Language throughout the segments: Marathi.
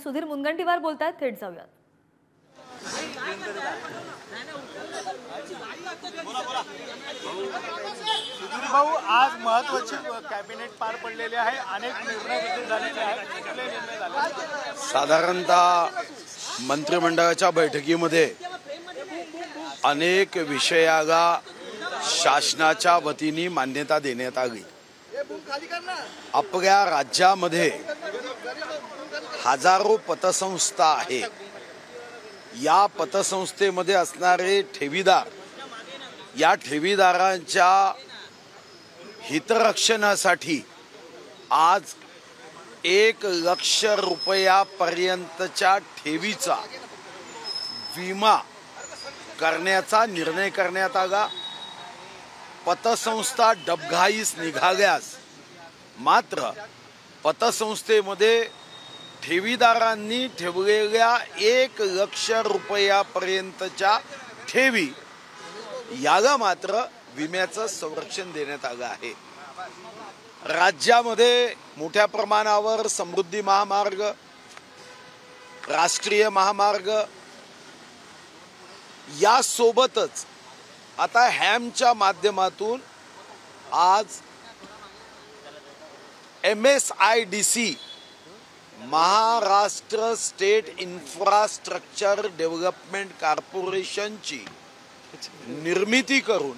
सुधीर मुनगंटीवार बोलतात, थेट जाऊयात। भाऊ, आज महत्त्वाची कॅबिनेट पार पडलेली आहे, अनेक निर्णय देखील झालेले आहेत। साधारणतः मंत्रिमंडळाच्या बैठकीमध्ये अनेक विषयाला शासनाच्या वतीने मान्यता देण्यात आली। आपल्या राज्यामध्ये हजारो पतसंस्था आहेत। या पतसंस्थेमध्ये असणारे ठेवीदार, या ठेवीदारांच्या हितरक्षणासाठी आज 1 लाख रुपयापर्यंतच्या ठेवीचा विमा करण्याचा निर्णय करण्यात आला। पतसंस्था डबघाईस निघाल्यास मात्र पतसंस्थेमध्ये ठेवीदारांनी ठेवलेल्या 1 लाख रुपयापर्यंतच्या ठेवी याला मात्र विम्याचं संरक्षण देण्यात आलं आहे। राज्यामध्ये मोठ्या प्रमाणावर समृद्धी महामार्ग, राष्ट्रीय महामार्ग या सोबतच आता हॅमच्या माध्यमातून आज MSIDC Maharashtra state infrastructure development कॉर्पोरेशनची निर्मिती करून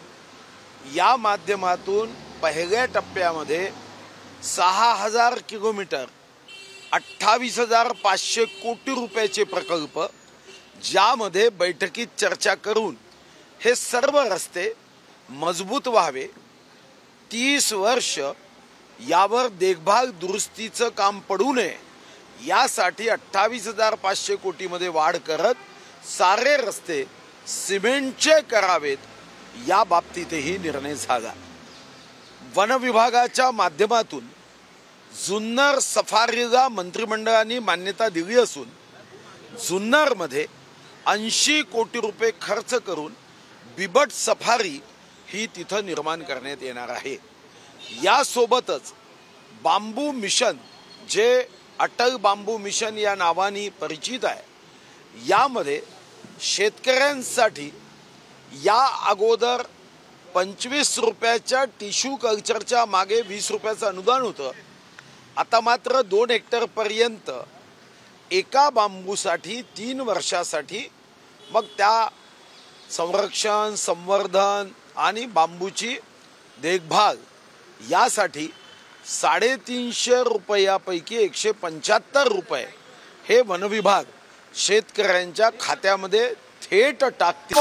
या माध्यमातून पहिल्या टप्प्यामध्ये 6000 किलोमीटर 28,500 कोटी रुपयाचे प्रकल्प, ज्यामध्ये बैठकीत चर्चा करून हे सर्व रस्ते मजबूत व्हावे, 30 वर्ष यावर देखभाल दुरुस्तीचं काम पडू नये यासाठी 28,500 कोटीमध्ये वाढ करत सारे रस्ते सिमेंटचे करावेत, या बाबतीतही निर्णय झाला। वन विभागाच्या माध्यमातून जुन्नर सफारीला मंत्रिमंडळाने मान्यता दिली असून जुन्नरमध्ये 80 कोटी रुपये खर्च करून बिबट सफारी ही तिथं निर्माण करण्यात येणार आहे। यासोबतच बांबू मिशन, जे अटल बांबू मिशन या नावाने परिचित आहे, यामध्ये शेतकऱ्यांसाठी या अगोदर 25 रुपयाच्या टिश्यू कल्चरच्या मागे 20 रुपयाचं अनुदान होतं। आता मात्र 2 हेक्टर पर्यंत एका बांबूसाठी 3 वर्षासाठी, मग त्या संरक्षण, संवर्धन आणि बांबूची देखभाल यासाठी 350 रुपयापैकी 175 रुपये हे वन विभाग शेतकऱ्यांच्या खात्यामध्ये थेट टाकतील।